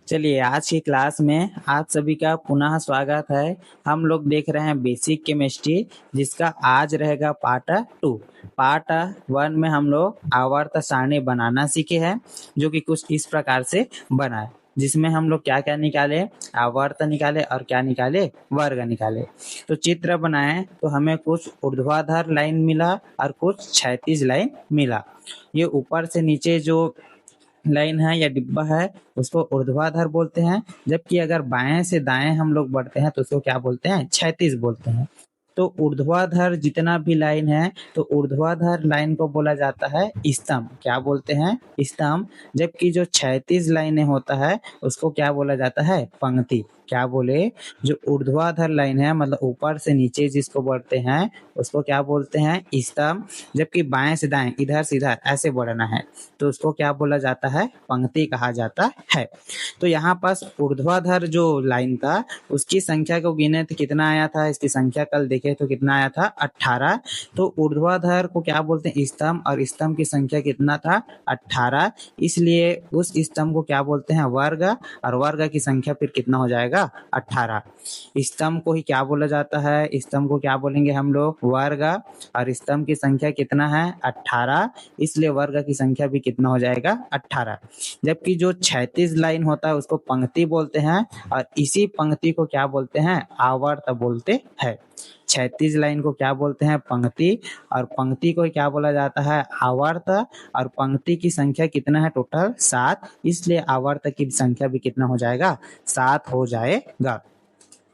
चलिए आज की क्लास में आप सभी का पुनः स्वागत है। हम लोग देख रहे हैं बेसिक केमिस्ट्री, जिसका आज रहेगा पार्ट 2। पार्ट 1 में हम लोग आवर्त सारणी बनाना सीखे हैं, जो कि कुछ इस प्रकार से बना है, जिसमें हम लोग क्या क्या निकाले, आवर्त निकाले और क्या निकाले, वर्ग निकाले। तो चित्र बनाए तो हमें कुछ ऊर्ध्वाधर लाइन मिला और कुछ क्षैतिज लाइन मिला। ये ऊपर से नीचे जो लाइन है या डिब्बा है उसको ऊर्ध्वाधर बोलते हैं, जबकि अगर बाएं से दाएं हम लोग बढ़ते हैं तो उसको क्या बोलते हैं, क्षैतिज बोलते हैं। तो ऊर्ध्वाधर जितना भी लाइन है तो ऊर्ध्वाधर लाइन को बोला जाता है स्तंभ। क्या बोलते हैं, स्तंभ। जबकि जो क्षैतिज लाइनें होता है उसको क्या बोला जाता है, पंक्ति। क्या बोले, जो ऊर्ध्वाधर लाइन है मतलब ऊपर से नीचे जिसको बढ़ते हैं उसको क्या बोलते हैं, स्तंभ। जबकि बाएं से दाएं, इधर से इधर ऐसे बढ़ना है तो उसको क्या बोला जाता है, पंक्ति कहा जाता है। तो यहाँ पास ऊर्ध्वाधर जो लाइन था उसकी संख्या को गिने तो कितना आया था, इसकी संख्या कल देखे तो कितना आया था, 18। तो ऊर्ध्वाधर को क्या बोलते हैं, स्तंभ, और स्तंभ की संख्या कितना था, 18। इसलिए उस स्तंभ को क्या बोलते हैं, वर्ग, और वर्ग की संख्या फिर कितना हो जाएगा, 18। स्तंभ को ही क्या बोला जाता है, स्तंभ को क्या बोलेंगे हम लोग, वर्ग, और स्तंभ की संख्या कितना है, 18। इसलिए वर्ग की संख्या भी कितना हो जाएगा, 18। जबकि जो क्षैतिज लाइन होता है उसको पंक्ति बोलते हैं, और इसी पंक्ति को क्या बोलते हैं, आवर्त बोलते हैं। क्षैतिज लाइन को क्या बोलते हैं, पंक्ति, और पंक्ति को क्या बोला जाता है, आवर्त। और पंक्ति की संख्या कितना है, टोटल 7। इसलिए आवर्त की संख्या भी कितना हो जाएगा, 7 हो जाएगा।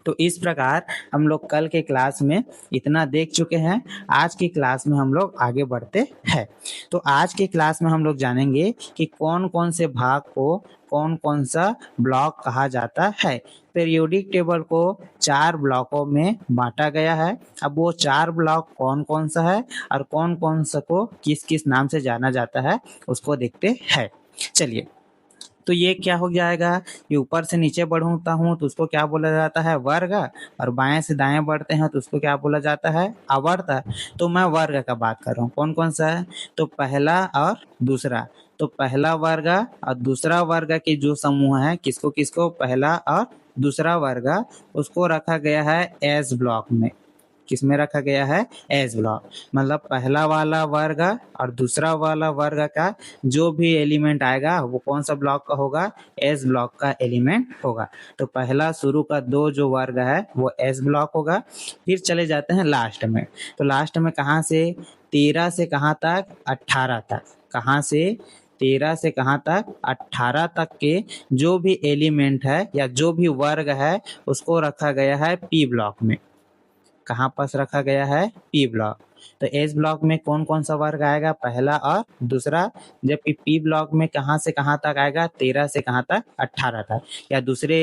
तो इस प्रकार हम लोग कल के क्लास में इतना देख चुके हैं। आज की क्लास में हम लोग आगे बढ़ते हैं। तो आज की क्लास में हम लोग जानेंगे कि कौन कौन से भाग को कौन कौन सा ब्लॉक कहा जाता है। पीरियोडिक टेबल को 4 ब्लॉकों में बांटा गया है। अब वो 4 ब्लॉक कौन कौन सा है और कौन कौन सा को किस किस नाम से जाना जाता है उसको देखते हैं। चलिए, तो ये क्या हो जाएगा, ये ऊपर से नीचे बढ़ता हूँ तो उसको क्या बोला जाता है, वर्ग, और बाएं से दाएं बढ़ते हैं तो उसको क्या बोला जाता है, आवर्त। तो मैं वर्ग का बात कर रहा हूँ, कौन कौन सा है, तो पहला और दूसरा। तो पहला वर्ग और दूसरा वर्ग के जो समूह है, किसको किसको, पहला और दूसरा वर्ग, उसको रखा गया है एस ब्लॉक में। किसमें रखा गया है, एस ब्लॉक। मतलब पहला वाला वर्ग और दूसरा वाला वर्ग का जो भी एलिमेंट आएगा वो कौन सा ब्लॉक का होगा, एस ब्लॉक का एलिमेंट होगा। तो पहला शुरू का 2 जो वर्ग है वो एस ब्लॉक होगा। फिर चले जाते हैं लास्ट में। तो लास्ट में कहाँ से, 13 से कहाँ तक, 18 तक। कहाँ से, 13 से कहाँ तक, 18 तक के जो भी एलिमेंट है या जो भी वर्ग है उसको रखा गया है पी ब्लॉक में। कहाँ पास रखा गया है, पी ब्लॉक। तो एस ब्लॉक में कौन कौन सा वर्ग आएगा, पहला और दूसरा। जबकि पी ब्लॉक में कहाँ से कहाँ तक आएगा, 13 से कहाँ तक, 18 तक। या दूसरे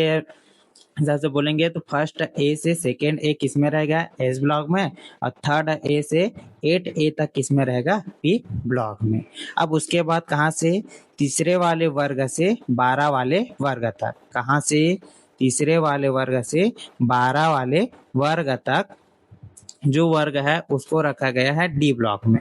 हिसाब से बोलेंगे तो फर्स्ट ए से सेकेंड ए किस में रहेगा, एस ब्लॉक में, और थर्ड ए से 8A तक किस में रहेगा, पी ब्लॉक में। अब उसके बाद कहाँ से, तीसरे वाले वर्ग से 12 वाले वर्ग तक। कहाँ से, तीसरे वाले वर्ग से 12 वाले वर्ग तक जो वर्ग है उसको रखा गया है डी ब्लॉक में।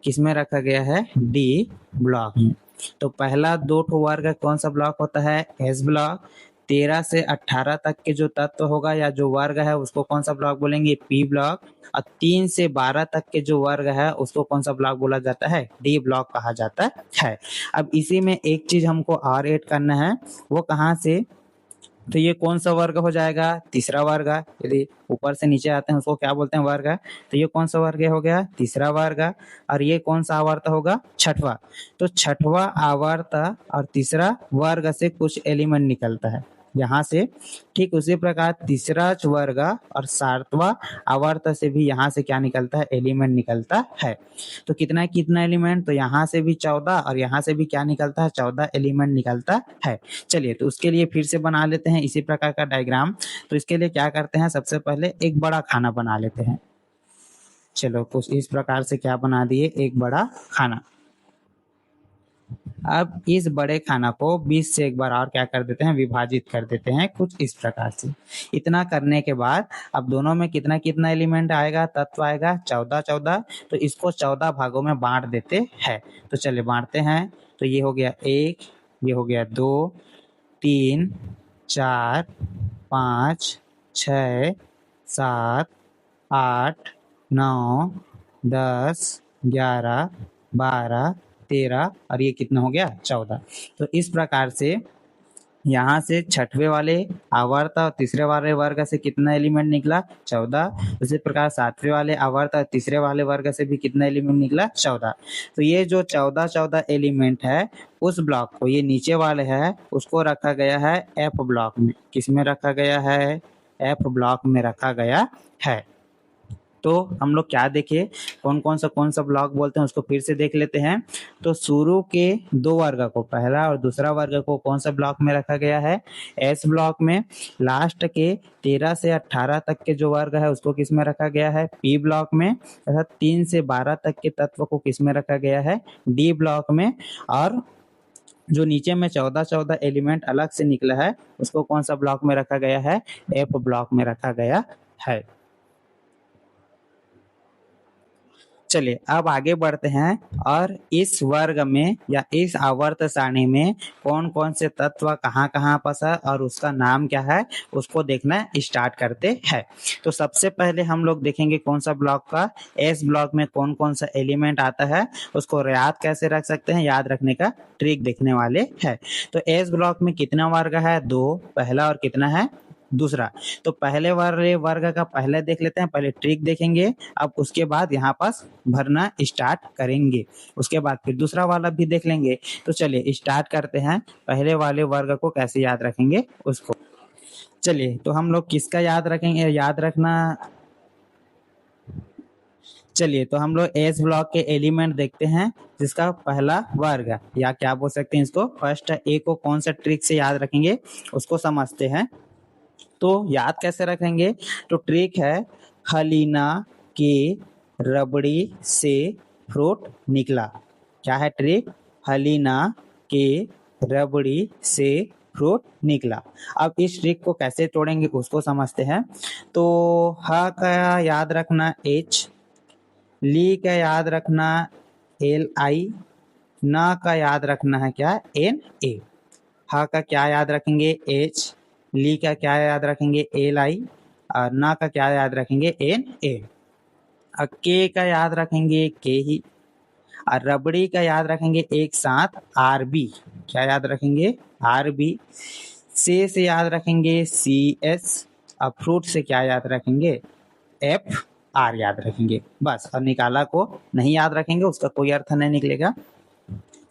किसमें रखा गया है, डी ब्लॉक में। तो पहला 2 वर्ग कौन सा ब्लॉक होता है, एस ब्लॉक। 13 से 18 तक के जो तत्व होगा या जो वर्ग है उसको कौन सा ब्लॉक बोलेंगे, पी ब्लॉक। और 3 से 12 तक के जो वर्ग है उसको कौन सा ब्लॉक बोला जाता है, डी ब्लॉक कहा जाता है। अब इसी में एक चीज हमको और ऐड करना है, वो कहाँ से, तो ये कौन सा वर्ग हो जाएगा, तीसरा वर्ग। यदि ऊपर से नीचे आते हैं उसको क्या बोलते हैं, वर्ग। तो ये कौन सा वर्ग हो गया, तीसरा वर्ग। और ये कौन सा आवर्त होगा, छठवा। तो छठवा आवर्त और तीसरा वर्ग से कुछ एलिमेंट निकलता है यहाँ से। ठीक उसी प्रकार तीसरा वर्ग और 7वां आवर्त से भी यहाँ से क्या निकलता है, एलिमेंट निकलता है। तो कितना कितना एलिमेंट, तो यहाँ से भी 14 और यहाँ से भी क्या निकलता है, 14 एलिमेंट निकलता है। चलिए, तो उसके लिए फिर से बना लेते हैं इसी प्रकार का डायग्राम। तो इसके लिए क्या करते हैं, सबसे पहले एक बड़ा खाना बना लेते हैं। चलो, कुछ इस प्रकार से क्या बना दिए, एक बड़ा खाना। अब इस बड़े खाना को 20 से एक बार और क्या कर देते हैं, विभाजित कर देते हैं कुछ इस प्रकार से। इतना करने के बाद अब दोनों में कितना कितना एलिमेंट आएगा, तत्व आएगा 14 14। तो इसको 14 भागों में बांट देते हैं। तो चलिए बांटते हैं। तो ये हो गया 1, ये हो गया 2, 3, 4, 5, 6, 7, 8, 9, 10, 11, 12, 13 और ये कितना हो गया 14। तो इस प्रकार से यहाँ से छठवें वाले आवर्त और तीसरे वाले वर्ग से कितना एलिमेंट निकला 14। उसी प्रकार सातवें वाले आवर्त और तीसरे वाले वर्ग से भी कितना एलिमेंट निकला 14। तो ये जो 14 एलिमेंट है उस ब्लॉक को, ये नीचे वाले है उसको रखा गया है एफ ब्लॉक में। किस में रखा गया है? एफ ब्लॉक में रखा गया है। तो हम लोग क्या देखे, कौन कौन सा ब्लॉक बोलते हैं उसको फिर से देख लेते हैं। तो शुरू के दो वर्ग को, पहला और दूसरा वर्ग को कौन सा ब्लॉक में रखा गया है? एस ब्लॉक में। लास्ट के 13 से 18 तक के जो वर्ग है उसको किस में रखा गया है? पी ब्लॉक में। तथा 3 से 12 तक के तत्व को किस में रखा गया है? डी ब्लॉक में। और जो नीचे में 14 एलिमेंट अलग से निकला है उसको कौन सा ब्लॉक में रखा गया है? एफ ब्लॉक में रखा गया है। चलिए अब आगे बढ़ते हैं और इस वर्ग में या इस आवर्त सारणी में कौन कौन से तत्व कहाँ कहाँ पर है और उसका नाम क्या है उसको देखना स्टार्ट करते हैं। तो सबसे पहले हम लोग देखेंगे कौन सा ब्लॉक का, एस ब्लॉक में कौन कौन सा एलिमेंट आता है उसको याद कैसे रख सकते हैं, याद रखने का ट्रिक देखने वाले है। तो एस ब्लॉक में कितना वर्ग है? 2, पहला, और कितना है? दूसरा। तो पहले वाले वर्ग का पहले देख लेते हैं, पहले ट्रिक देखेंगे, अब उसके बाद यहाँ पास भरना स्टार्ट करेंगे, उसके बाद फिर दूसरा वाला भी देख लेंगे। तो चलिए स्टार्ट करते हैं, पहले वाले वर्ग को कैसे याद रखेंगे उसको। चलिए तो हम लोग किसका याद रखेंगे, याद रखना। चलिए तो हम लोग एस ब्लॉक के एलिमेंट देखते हैं जिसका पहला वर्ग या क्या बोल सकते हैं इसको, फर्स्ट ए को कौन सा ट्रिक से याद रखेंगे उसको समझते हैं। तो याद कैसे रखेंगे? तो ट्रिक है हलीना के रबड़ी से फ्रूट निकला। क्या है ट्रिक? हलीना के रबड़ी से फ्रूट निकला। अब इस ट्रिक को कैसे तोड़ेंगे उसको समझते हैं। तो ह का याद रखना H, ली का याद रखना LI, ना का याद रखना है क्या? NA। ह का क्या याद रखेंगे? H, ली का क्या याद रखेंगे? LI, और ना का क्या याद रखेंगे? NA। और के का याद रखेंगे के ही, और रबड़ी का याद रखेंगे एक साथ RB। क्या याद रखेंगे? RB। से याद रखेंगे CS, और फ्रूट से क्या याद रखेंगे? FR याद रखेंगे बस। और निकाला को नहीं याद रखेंगे उसका कोई अर्थ नहीं निकलेगा।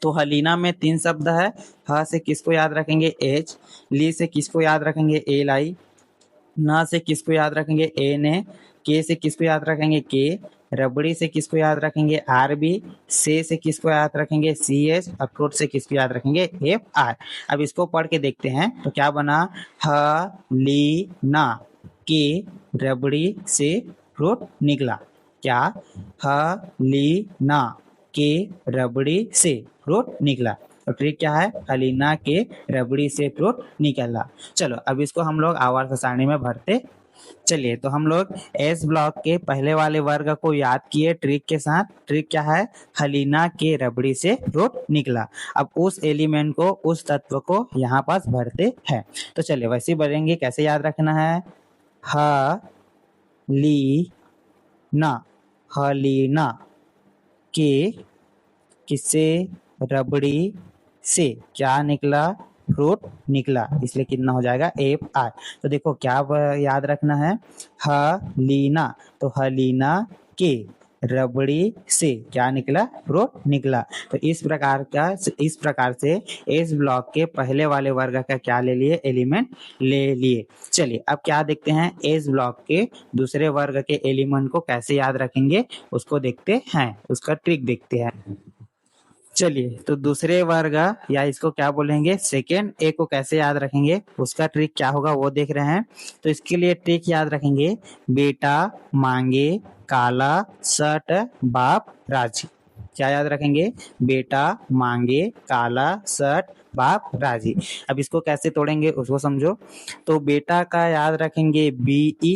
तो हलीना में 3 शब्द है। ह से किसको याद रखेंगे? H, ली से किसको याद रखेंगे? LI, ना से किसको याद रखेंगे? NA, के से किसको याद रखेंगे? K, रबड़ी से किसको याद रखेंगे? RB, से किसको याद रखेंगे? CS, और फ्रूट से किसको याद रखेंगे? FR। अब इसको पढ़ के देखते हैं तो क्या बना? हलीना के रबड़ी से फ्रूट निकला। क्या? हलीना के रबड़ी से फ्रूट निकला। तो ट्रिक क्या है? हलीना के रबड़ी से फ्रूट निकला। चलो अब इसको हम लोग आवर्त सारणी में भरते। चलिए तो हम लोग एस ब्लॉक के पहले वाले वर्ग को याद किए ट्रिक के साथ। ट्रिक क्या है? हलीना के रबड़ी से फ्रूट निकला। अब उस एलिमेंट को, उस तत्व को यहाँ पास भरते हैं। तो चलिए वैसे ही भरेंगे। कैसे याद रखना है? हलीना, हलीना के किससे? रबड़ी से क्या निकला? फ्रूट निकला। इसलिए कितना हो जाएगा? FR। तो देखो क्या याद रखना है? हलीना, तो हलीना के रबड़ी से क्या निकला? फ्रूट निकला। तो इस प्रकार से इस ब्लॉक के पहले वाले वर्ग का क्या ले लिए? एलिमेंट ले लिए। चलिए अब क्या देखते हैं, इस ब्लॉक के दूसरे वर्ग के एलिमेंट को कैसे याद रखेंगे उसको देखते हैं, उसका ट्रिक देखते हैं। चलिए तो दूसरे वर्ग या इसको क्या बोलेंगे? सेकेंड ए को कैसे याद रखेंगे उसका ट्रिक क्या होगा वो देख रहे हैं। तो इसके लिए ट्रिक याद रखेंगे, बेटा मांगे काला शर्ट बाप राजी। क्या याद रखेंगे? बेटा मांगे काला शर्ट बाप राजी। अब इसको कैसे तोड़ेंगे उसको समझो। तो बेटा का याद रखेंगे BE,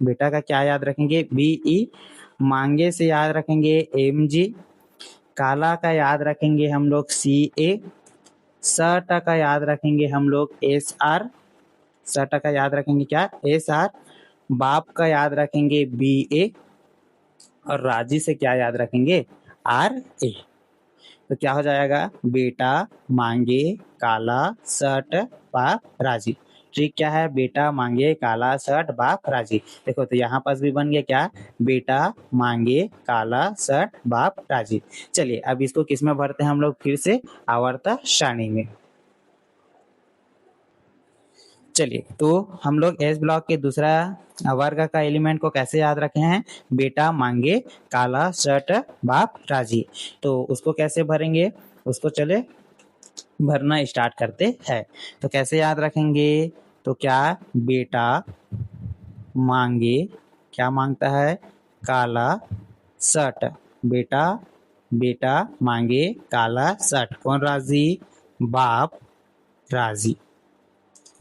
बेटा का क्या याद रखेंगे? BE। मांगे से याद रखेंगे MG, काला का याद रखेंगे हम लोग CA, स ट का याद रखेंगे हम लोग एस आर, स ट का याद रखेंगे क्या, एस आर। बाप का याद रखेंगे बी ए, और राजी से क्या याद रखेंगे, आर ए। तो क्या हो जाएगा, बेटा मांगे काला शर्ट बाप राजी। ट्रिक क्या है, बेटा मांगे काला शर्ट बाप राजी। देखो तो यहाँ पास भी बन गया क्या, बेटा मांगे काला शर्ट बाप राजी। चलिए अब इसको किस में भरते हैं हम लोग, फिर से आवर्त सारणी में। चलिए तो हम लोग एस ब्लॉक के दूसरा वर्ग का एलिमेंट को कैसे याद रखे हैं, बेटा मांगे काला शर्ट बाप राजी। तो उसको कैसे भरेंगे, उसको चले भरना स्टार्ट करते हैं। तो कैसे याद रखेंगे, तो क्या, बेटा मांगे, क्या मांगता है, काला शर्ट। बेटा बेटा मांगे काला शर्ट, कौन राजी, बाप राजी।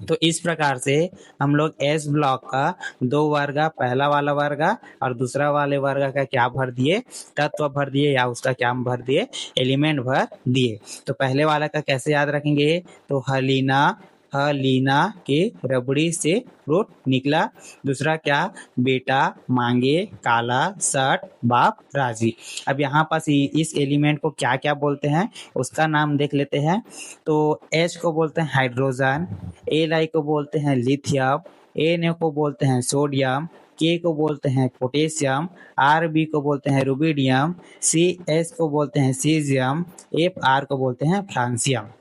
तो इस प्रकार से हम लोग एस ब्लॉक का दो वर्ग, पहला वाला वर्ग और दूसरा वाले वर्ग का क्या भर दिए, तत्व भर दिए या उसका क्या भर दिए, एलिमेंट भर दिए। तो पहले वाला का कैसे याद रखेंगे, तो हलीना, हलीना के रबड़ी से फ्रूट निकला। दूसरा क्या, बेटा मांगे काला शर्ट बाप राजी। अब यहाँ पास इस एलिमेंट को क्या क्या बोलते हैं उसका नाम देख लेते हैं। तो एच को बोलते हैं हाइड्रोजन, एल को बोलते हैं लिथियम, एन को बोलते हैं सोडियम, के को बोलते हैं पोटेशियम, आर बी को बोलते हैं रुबिडियम, सी एस को बोलते हैं सीजियम, एफ आर को बोलते हैं फ्रांसियम।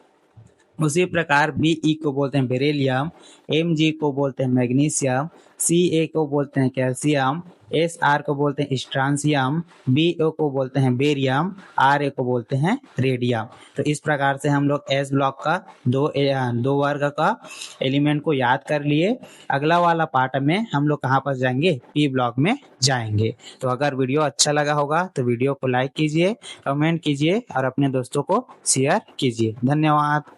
उसी प्रकार बी ई को बोलते हैं बेरिलियम, एम जी को बोलते हैं मैग्नीशियम, सी ए को बोलते हैं कैल्शियम, एस आर को बोलते हैं स्ट्रांसियम, बी ओ को बोलते हैं बेरियम, आर ए को बोलते हैं रेडियम। तो इस प्रकार से हम लोग एस ब्लॉक का दो वर्ग का एलिमेंट को याद कर लिए। अगला वाला पार्ट में हम लोग कहाँ पर जाएंगे, पी ब्लॉक में जाएंगे। तो अगर वीडियो अच्छा लगा होगा तो वीडियो को लाइक कीजिए, कमेंट कीजिए और अपने दोस्तों को शेयर कीजिए। धन्यवाद।